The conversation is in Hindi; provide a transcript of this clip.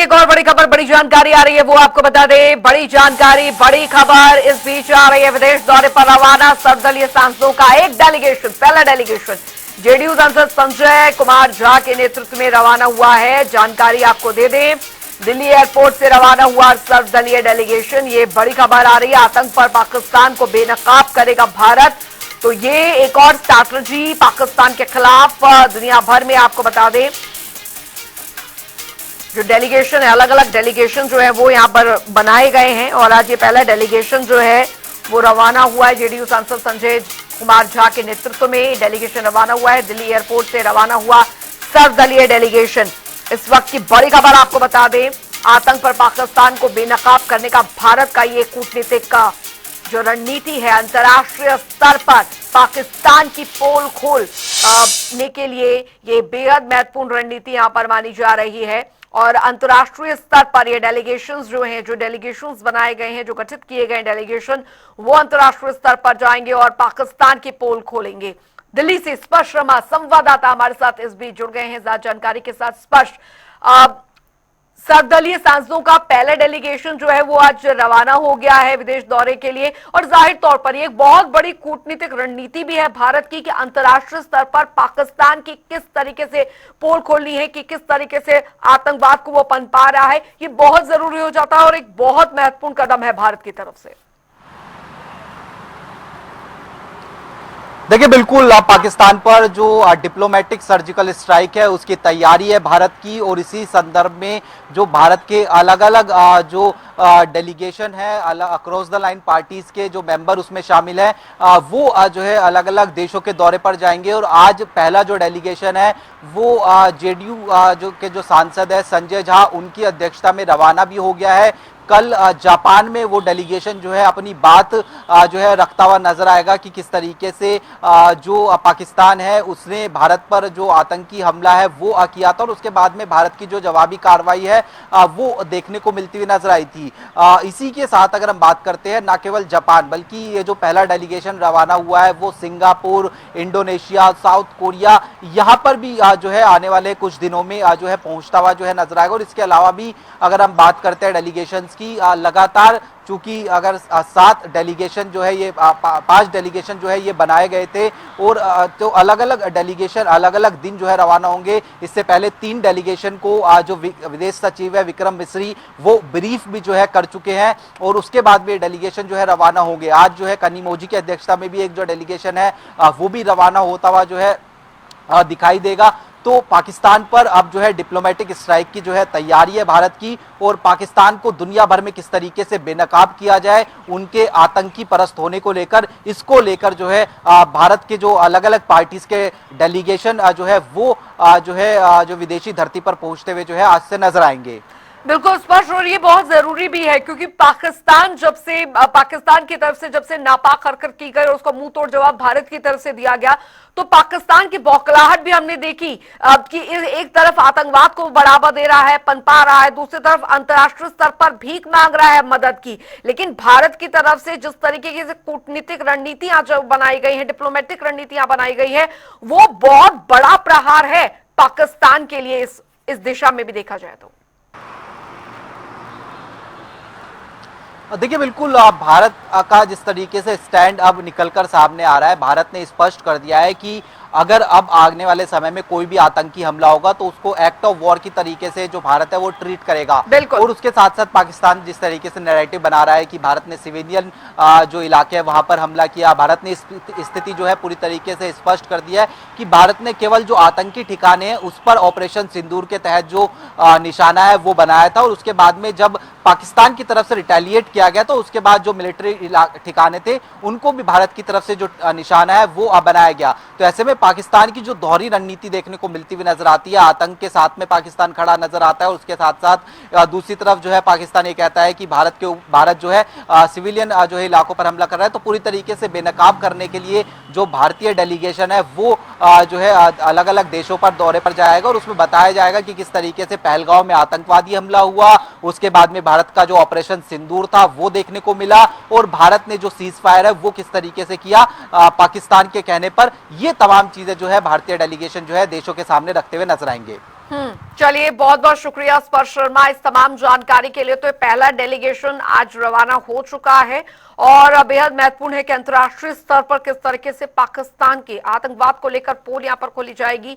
एक और बड़ी खबर, बड़ी जानकारी आ रही है, वो आपको बता दें। बड़ी जानकारी, बड़ी खबर इस बीच आ रही है। विदेश दौरे पर रवाना सर्वदलीय सांसदों का एक डेलीगेशन, पहला डेलीगेशन जेडीयू सांसद संजय कुमार झा के नेतृत्व में रवाना हुआ है। जानकारी आपको दे दें, दिल्ली एयरपोर्ट से रवाना हुआ सर्वदलीय डेलीगेशन। ये बड़ी खबर आ रही है। आतंक पर पाकिस्तान को बेनकाब करेगा भारत, तो ये एक और स्ट्रैटेजी पाकिस्तान के खिलाफ दुनिया भर में आपको बता दें। जो डेलीगेशन है, अलग अलग डेलीगेशन जो है वो यहां पर बनाए गए हैं और आज ये पहला डेलीगेशन जो है वो रवाना हुआ है। जेडीयू सांसद संजय कुमार झा के नेतृत्व में डेलीगेशन रवाना हुआ है। दिल्ली एयरपोर्ट से रवाना हुआ सर्वदलीय डेलीगेशन। इस वक्त की बड़ी खबर आपको बता दें, आतंक पर पाकिस्तान को बेनकाब करने का भारत का ये कूटनीतिक का जो रणनीति है, अंतर्राष्ट्रीय स्तर पर पाकिस्तान की पोल खोलने के लिए ये बेहद महत्वपूर्ण रणनीति यहां पर मानी जा रही है। और अंतर्राष्ट्रीय स्तर पर ये डेलीगेशंस जो हैं, जो डेलीगेशंस बनाए गए हैं, जो गठित किए गए डेलीगेशन, वो अंतर्राष्ट्रीय स्तर पर जाएंगे और पाकिस्तान की पोल खोलेंगे। दिल्ली से स्पर्श शर्मा संवाददाता हमारे साथ इस बीच जुड़ गए हैं ज्यादा जानकारी के साथ। स्पर्श, सर्वदलीय सांसदों का पहला डेलीगेशन जो है वो आज रवाना हो गया है विदेश दौरे के लिए, और जाहिर तौर पर ये एक बहुत बड़ी कूटनीतिक रणनीति भी है भारत की कि अंतर्राष्ट्रीय स्तर पर पाकिस्तान की किस तरीके से पोल खोलनी है, कि किस तरीके से आतंकवाद को वो पनपा रहा है। ये बहुत जरूरी हो जाता है और एक बहुत महत्वपूर्ण कदम है भारत की तरफ से। देखिए, बिल्कुल पाकिस्तान पर जो डिप्लोमेटिक सर्जिकल स्ट्राइक है उसकी तैयारी है भारत की, और इसी संदर्भ में जो भारत के अलग अलग जो डेलीगेशन है, अक्रॉस द लाइन पार्टीज के जो मेंबर उसमें शामिल है, वो जो है अलग अलग देशों के दौरे पर जाएंगे। और आज पहला जो डेलीगेशन है वो जेडीयू जो सांसद है संजय झा, उनकी अध्यक्षता में रवाना भी हो गया है। कल जापान में वो डेलीगेशन जो है अपनी बात जो है रखता हुआ नजर आएगा कि किस तरीके से जो पाकिस्तान है उसने भारत पर जो आतंकी हमला है वो किया था, और उसके बाद में भारत की जो जवाबी कार्रवाई है वो देखने को मिलती हुई नजर आई थी। इसी के साथ अगर हम बात करते हैं, ना केवल जापान बल्कि ये जो पहला डेलीगेशन रवाना हुआ है वो सिंगापुर, इंडोनेशिया, साउथ कोरिया, यहाँ पर भी जो है आने वाले कुछ दिनों में जो है पहुंचता हुआ जो है नजर आएगा। और इसके अलावा भी अगर हम बात करते हैं डेलीगेशन की, लगातार चूंकि अगर 7 डेलीगेशन जो है ये 5 डेलीगेशन जो है ये बनाए गए थे, और तो अलग अलग डेलीगेशन अलग अलग दिन जो है रवाना होंगे। इससे पहले 3 डेलीगेशन को जो विदेश सचिव है विक्रम मिस्री वो ब्रीफ भी जो है कर चुके हैं, और उसके बाद भी डेलीगेशन जो है रवाना होंगे। आज जो है कनिमोजी की अध्यक्षता में भी एक जो डेलीगेशन है वो भी रवाना होता हुआ जो है दिखाई देगा। तो पाकिस्तान पर अब जो है डिप्लोमेटिक स्ट्राइक की जो है तैयारी है भारत की, और पाकिस्तान को दुनिया भर में किस तरीके से बेनकाब किया जाए उनके आतंकी परस्त होने को लेकर, इसको लेकर जो है भारत के जो अलग अलग पार्टीज के डेलीगेशन जो है वो जो विदेशी धरती पर पहुंचते हुए जो है आज से नजर आएंगे। बिल्कुल स्पष्ट, और ये बहुत जरूरी भी है क्योंकि पाकिस्तान की तरफ से जब से नापाक हरकत की गई और उसका मुंह तोड़ जवाब भारत की तरफ से दिया गया, तो पाकिस्तान की बौखलाहट भी हमने देखी कि एक तरफ आतंकवाद को बढ़ावा दे रहा है, पनपा रहा है, दूसरी तरफ अंतर्राष्ट्रीय स्तर पर भीख मांग रहा है मदद की। लेकिन भारत की तरफ से जिस तरीके से कूटनीतिक रणनीतियां जो बनाई गई है, डिप्लोमेटिक रणनीतियां बनाई गई है, वो बहुत बड़ा प्रहार है पाकिस्तान के लिए इस दिशा में भी देखा जाए तो। देखिए, बिल्कुल भारत का जिस तरीके से स्टैंड अब निकलकर सामने आ रहा है, भारत ने स्पष्ट कर दिया है कि अगर अब आने वाले समय में कोई भी आतंकी हमला होगा तो उसको एक्ट ऑफ वॉर की तरीके से जो भारत है वो ट्रीट करेगा। और उसके साथ साथ पाकिस्तान जिस तरीके से नैरेटिव बना रहा है कि भारत ने सिविलियन जो इलाके हैं वहां पर हमला किया, भारत ने स्थिति जो है पूरी तरीके से स्पष्ट कर दिया है कि भारत ने केवल जो आतंकी ठिकाने हैं उस पर ऑपरेशन सिंदूर के तहत जो निशाना है वो बनाया था, और उसके बाद में जब पाकिस्तान की तरफ से रिटेलिएट किया गया तो उसके बाद जो मिलिट्री ठिकाने थे उनको भी भारत की तरफ से जो निशाना है वो बनाया गया। तो ऐसे में पाकिस्तान की जो दोहरी रणनीति देखने को मिलती हुई नजर आती है, आतंक के साथ में पाकिस्तान खड़ा नजर आता है, और उसके साथ साथ दूसरी तरफ जो है पाकिस्तान ये कहता है कि भारत जो है सिविलियन जो है इलाकों पर हमला कर रहा है। तो पूरी तरीके से बेनकाब करने के लिए जो भारतीय डेलीगेशन है वो जो है अलग अलग देशों पर दौरे पर जाएगा, और उसमें बताया जाएगा कि किस तरीके से पहलगांव में आतंकवादी हमला हुआ, उसके बाद में भारत का जो ऑपरेशन सिंदूर था वो देखने को मिला, और भारत ने जो सीज फायर है वो किस तरीके से किया पाकिस्तान के कहने पर। ये तमाम चीजें जो है भारतीय डेलीगेशन जो है देशों के सामने रखते हुए नजर आएंगे। चलिए, बहुत बहुत शुक्रिया स्पर्श शर्मा इस तमाम जानकारी के लिए। तो ये पहला डेलीगेशन आज रवाना हो चुका है और बेहद महत्वपूर्ण है कि अंतर्राष्ट्रीय स्तर पर किस तरीके से पाकिस्तान के आतंकवाद को लेकर पोल यहां पर खोली जाएगी।